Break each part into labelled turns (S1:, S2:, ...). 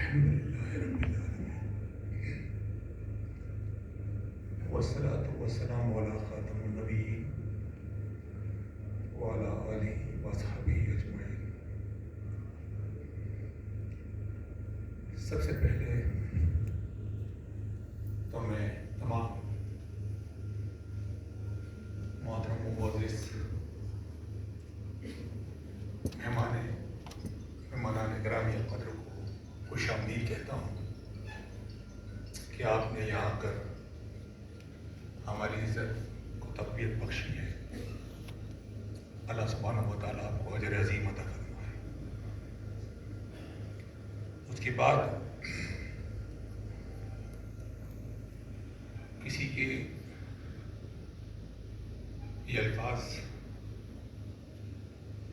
S1: الحمدللہ رب العالمین والصلاة والسلام علی خاتم النبیین وعلی آلہ وصحبہ اجمعین۔ سب سے پہلے تو میں تمام محترم و معزز مہمانان گرامی قدر کو خوش آمدید کہتا ہوں کہ آپ نے یہاں آ کر ہماری عزت کو تقویت بخشی ہے۔ اللہ سبحانہ و تعالیٰ آپ کو اجر عظیم عطا فرمائے۔ اس کے بعد کسی کے یہ الفاظ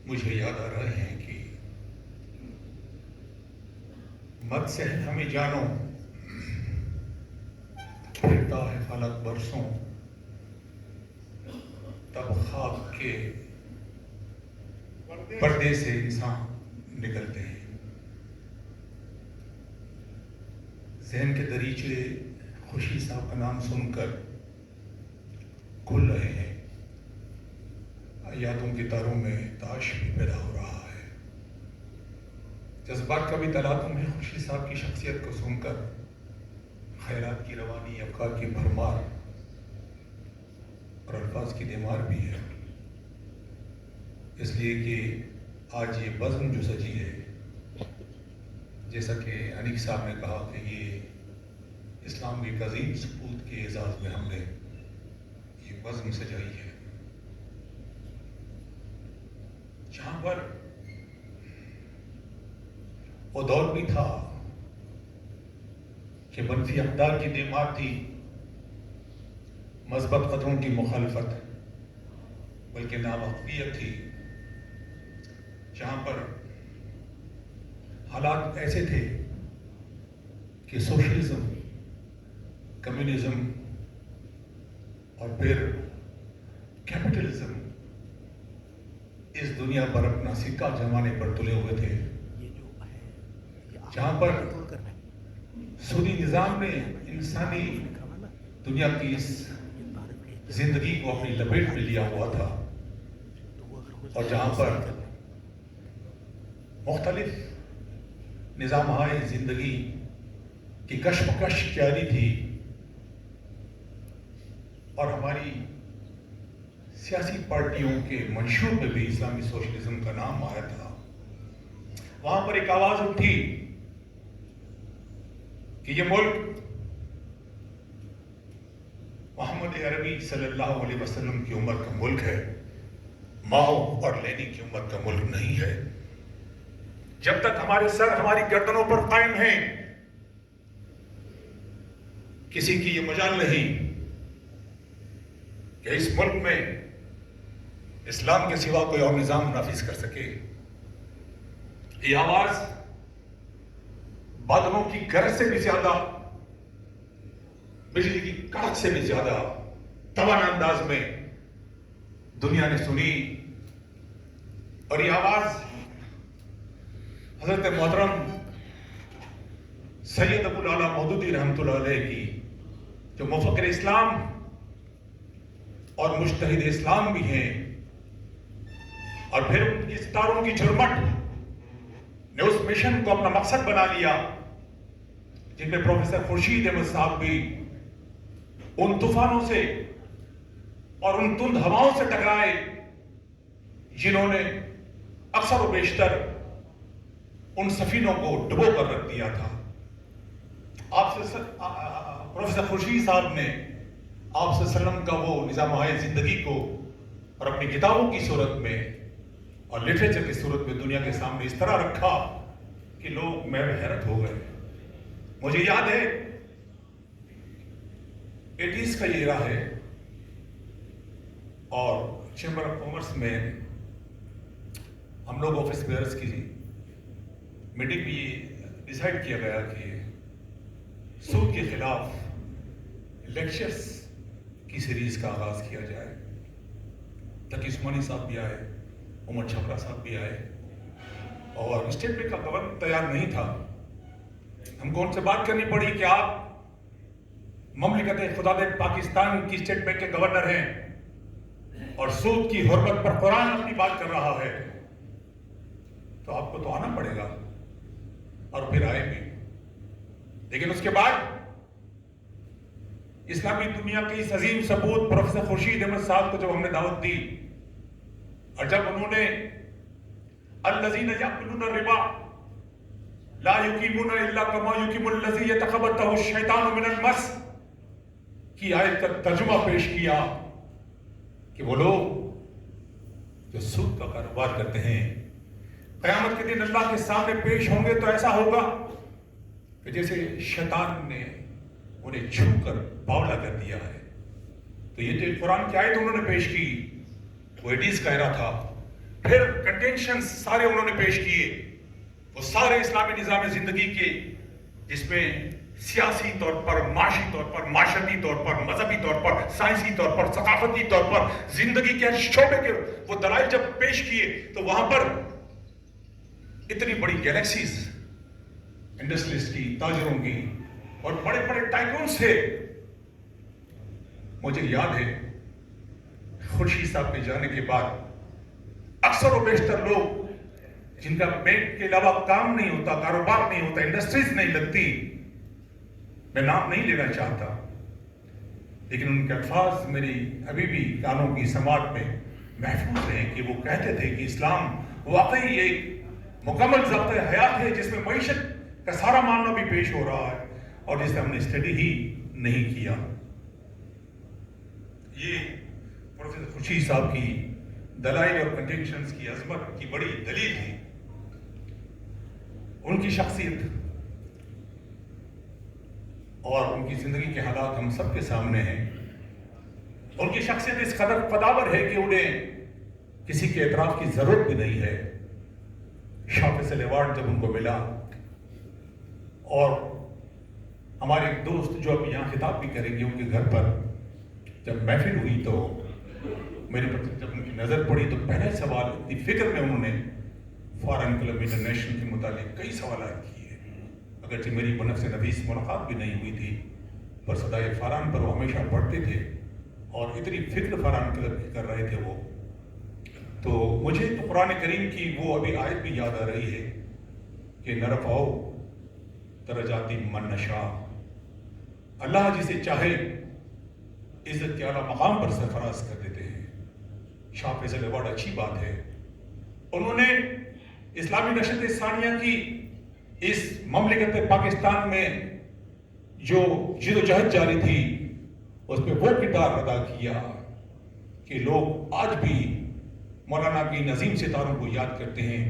S1: مجھے یاد آ رہے ہیں کہ مت سے ہمیں جانو پھرتا ہے فلک برسوں، تب خواب کے پردے سے انسان نکلتے ہیں۔ ذہن کے دریچے خوشی صاحب کا نام سن کر کھل رہے ہیں، یادوں کے تاروں میں تاش بھی پیدا ہو رہا ہے۔ جذبات کا بھی تلاطم ہے خوشی صاحب کی شخصیت کو سن کر، خیرات کی روانی، افکار کی بھرمار اور الفاظ کی دیمار بھی ہے۔ اس لیے کہ آج یہ بزم جو سجی ہے، جیسا کہ انیق صاحب نے کہا کہ یہ اسلام کے عظیم سپوت کے اعزاز میں ہم نے یہ بزم سجائی ہے، جہاں پر وہ دور بھی تھا کہ منفی اقدار کی دیمار تھی، مثبت قدروں کی مخالفت بلکہ ناواقفیت تھی، جہاں پر حالات ایسے تھے کہ سوشلزم، کمیونزم اور پھر کیپٹلزم اس دنیا پر اپنا سکہ جمانے پر تلے ہوئے تھے، جہاں پر سودی نظام نے انسانی دنیا کی اس زندگی کو اپنی لپیٹ میں لیا ہوا تھا، اور جہاں پر مختلف نظامہائے زندگی کی کشمکش جاری تھی، اور ہماری سیاسی پارٹیوں کے منشور میں بھی اسلامی سوشلزم کا نام آیا تھا۔ وہاں پر ایک آواز اٹھی کہ یہ ملک محمد عربی صلی اللہ علیہ وسلم کی امت کا ملک ہے، ماؤ اور لینی کی امت کا ملک نہیں ہے۔ جب تک ہمارے سر ہماری گردنوں پر قائم ہیں، کسی کی یہ مجال نہیں کہ اس ملک میں اسلام کے سوا کوئی اور نظام نافذ کر سکے۔ یہ آواز بادلوں کی گرج سے بھی زیادہ، بجلی کی کڑک سے بھی زیادہ توانا انداز میں دنیا نے سنی، اور یہ آواز حضرت محترم سید ابو العلا مودودی رحمۃ اللہ علیہ کی، جو مفکر اسلام اور مجتہد اسلام بھی ہیں، اور پھر ان کی ستاروں کی جھرمٹ نے اس مشن کو اپنا مقصد بنا لیا، جن میں پروفیسر خورشید احمد صاحب بھی ان طوفانوں سے اور ان تند ہواؤں سے ٹکرائے جنہوں نے اکثر و بیشتر ان سفینوں کو ڈبو کر رکھ دیا تھا۔ پروفیسر خورشید صاحب نے آپ صلی اللہ علیہ وسلم کا وہ نظام زندگی کو اور اپنی کتابوں کی صورت میں اور لٹریچر کی صورت میں دنیا کے سامنے اس طرح رکھا کہ لوگ میں حیرت ہو گئے۔ مجھے یاد ہے 80s کا یہ راہ ہے، اور چیمبر آف کامرس میں ہم لوگ آفس بیئرز کی میٹنگ میں یہ ڈیسائیڈ کیا گیا کہ سود کے خلاف لیکچرز کی سیریز کا آغاز کیا جائے، تاکہ عثمانی صاحب بھی آئے، عمر چھپرا صاحب بھی آئے، اور اسٹیٹ بینک کا گورنر تیار نہیں تھا، हमको उनसे बात करनी पड़ी कि आप ममलिकत खुदाद पाकिस्तान की स्टेट बैंक के गवर्नर हैं और सूद की हुर्मत पर कुरान अपनी बात कर रहा है, तो आपको तो आना पड़ेगा। और फिर आए भी। लेकिन उसके बाद इस्लामी दुनिया के इस अजीम सबूत प्रोफेसर खुर्शीद अहमद साहब को जब हमने दावत दी और जब उन्होंने अल्लज़ीना याकुलूना रिबा ला युकीमुना इल्ला कमा युकीमुल लज़ी यतखबतहु शैतानु मिनल मस की आयत का तर्जुमा पेश किया कि वो लोग जो सूद का कारोबार करते हैं क़यामत के दिन अल्लाह के सामने पेश होंगे तो ऐसा होगा कि जैसे शैतान ने उन्हें छूकर बावला कर दिया है। तो ये जो कुरान की आयत उन्होंने पेश की वो एडीज कह रहा था। फिर कंटेंशंस सारे उन्होंने पेश किए, वो सारे इस्लामी निज़ाम जिंदगी के जिसमें सियासी तौर पर, माशी तौर पर, माशरती तौर पर, मजहबी तौर पर, साइंसी तौर पर, सकाफती तौर पर, जिंदगी के हर शोबे के वो दलाइल जब पेश किए तो वहां पर इतनी बड़ी गैलेक्सीज इंडस्ट्रियलिस्ट की, ताजरों की और बड़े बड़े टाइकून्स थे। मुझे याद है खुर्शीद साहब के जाने के बाद अक्सर और बेशतर लोग जिनका बैंक के अलावा काम नहीं होता, कारोबार नहीं होता, इंडस्ट्रीज नहीं लगती, मैं नाम नहीं लेना चाहता, लेकिन उनके अल्फाज मेरी अभी भी कानों की समात में महफूज हैं कि वो कहते थे कि इस्लाम वाकई एक मुकम्मल ज़ब्त हयात है जिसमें मईशत का सारा मामला भी पेश हो रहा है और जिसे हमने स्टडी ही नहीं किया। ये प्रोफेसर खुर्शीद साहब की दलाइल और कंटेंशंस की अजमत की बड़ी दलील थी। उनकी शख्सियत और उनकी जिंदगी के हालात हम सबके सामने हैं। उनकी शख्सियत इस कदर कदावर है कि उन्हें किसी के एतराफ की जरूरत भी नहीं है। शाह फैसल अवार्ड जब उनको मिला और हमारे एक दोस्त जो अभी यहाँ खिताब भी करेंगे उनके घर पर जब महफिल हुई तो मेरे पर जब उनकी नजर पड़ी तो पहला सवाल इतनी फिक्र में उन्होंने फॉरेन क्लब इंटरनेशनल के मुतालिक कई सवाल किए। अगरचे मेरी बनफ से नवीस मुलाकात भी नहीं हुई थी, पर सदाए फरहान पर वो हमेशा पढ़ते थे और इतनी फिक्र फरहान क्लब की कर रहे थे वो। तो मुझे तो कुरान करीम की वो अभी आयत भी याद आ रही है कि नरफ़ाओ दरजाती मन नशा, अल्लाह जिसे चाहे इज्जत के आला मकाम पर सरफराज कर देते हैं। शाह फैसल अवार्ड अच्छी बात है। उन्होंने इस्लामी नशत सानिया की इस ममलिकत पाकिस्तान में जो जिदोजहद जारी थी उस पर वो किरदार अदा किया कि लोग आज भी मौलाना की नजीम सितारों को याद करते हैं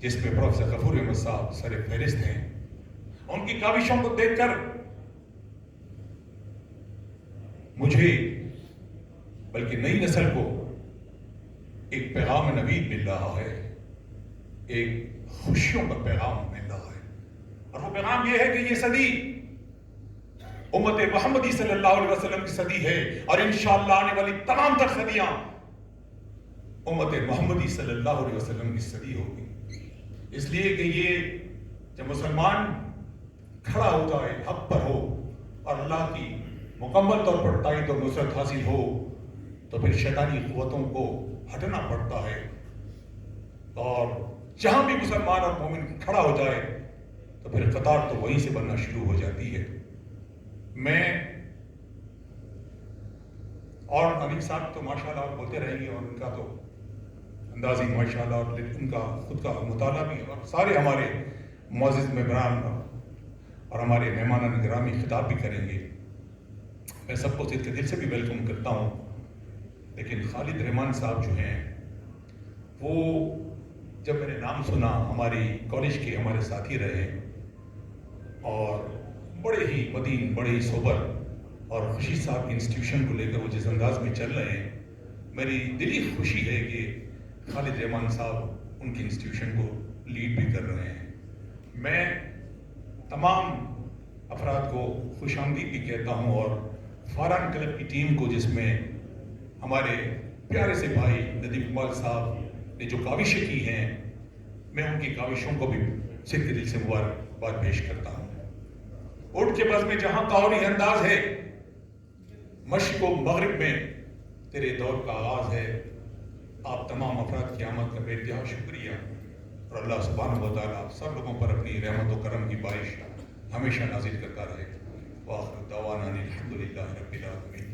S1: जिसमें प्रोफेसर गफूर अहमद साहब सर फहरिस्त हैं। उनकी काविशों को देखकर मुझे बल्कि नई नस्ल को एक पैगाम नवीद मिल रहा है, एक खुशियों का पैगाम मिल रहा है। और वो पैगाम ये है कि ये सदी उम्मत मोहम्मदी सल्लल्लाहु अलैहि वसल्लम की सदी है और इंशाअल्लाह आने वाली तमाम तर सदियां उम्मत मोहम्मदी सल्लल्लाहु अलैहि वसल्लम की सदी होगी। इसलिए कि ये जब मुसलमान खड़ा हो जाए, हक पर हो और अल्लाह की मुकम्मल तौर पर ताईद और नुसरत हासिल हो तो फिर शैतानी क़ुव्वतों को हटना पड़ता है। और जहां भी मुसलमान और मोमिन खड़ा हो जाए तो फिर कतार तो वहीं से बनना शुरू हो जाती है। मैं और अमीर साहब तो माशाल्लाह बोलते रहेंगे और उनका तो अंदाज़ी माशाल्लाह और उनका खुद का मुताला भी, और सारे हमारे मुअज़्ज़िज़ मेहमान और हमारे मेहमान गिरामी खिताब भी करेंगे। मैं सबको सिद्ध दिल से भी वेलकम करता हूँ। लेकिन खालिद रहमान साहब जो हैं वो जब मैंने नाम सुना, हमारी कॉलेज के हमारे साथी रहे और बड़े ही मदीन, बड़े ही सोबर और खुर्शीद साहब की इंस्टीट्यूशन को लेकर वो जिस अंदाज में चल रहे हैं, मेरी दिली खुशी है कि खालिद रहमान साहब उनकी इंस्टीट्यूशन को लीड भी कर रहे हैं। मैं तमाम अफराद को खुशामदीद भी कहता हूँ और फरहान क्लब की टीम को जिसमें हमारे प्यारे से भाई नदीम इकबाल साहब ने जो काविशें की हैं, मैं उनकी काविशों को भी सिद्ध दिल से मुबारकबाद पेश करता हूँ। اٹھ کے بس میں جہاں قوری انداز ہے، مشرق و مغرب میں تیرے دور کا آغاز ہے. آپ تمام افراد کی آمد کا بے انتہا شکریہ، اور اللہ سبحانہ و تعالیٰ سب لوگوں پر اپنی رحمت و کرم کی بارش ہمیشہ نازل کرتا رہے. وآخر دعوانا الحمدللہ رب العالمین.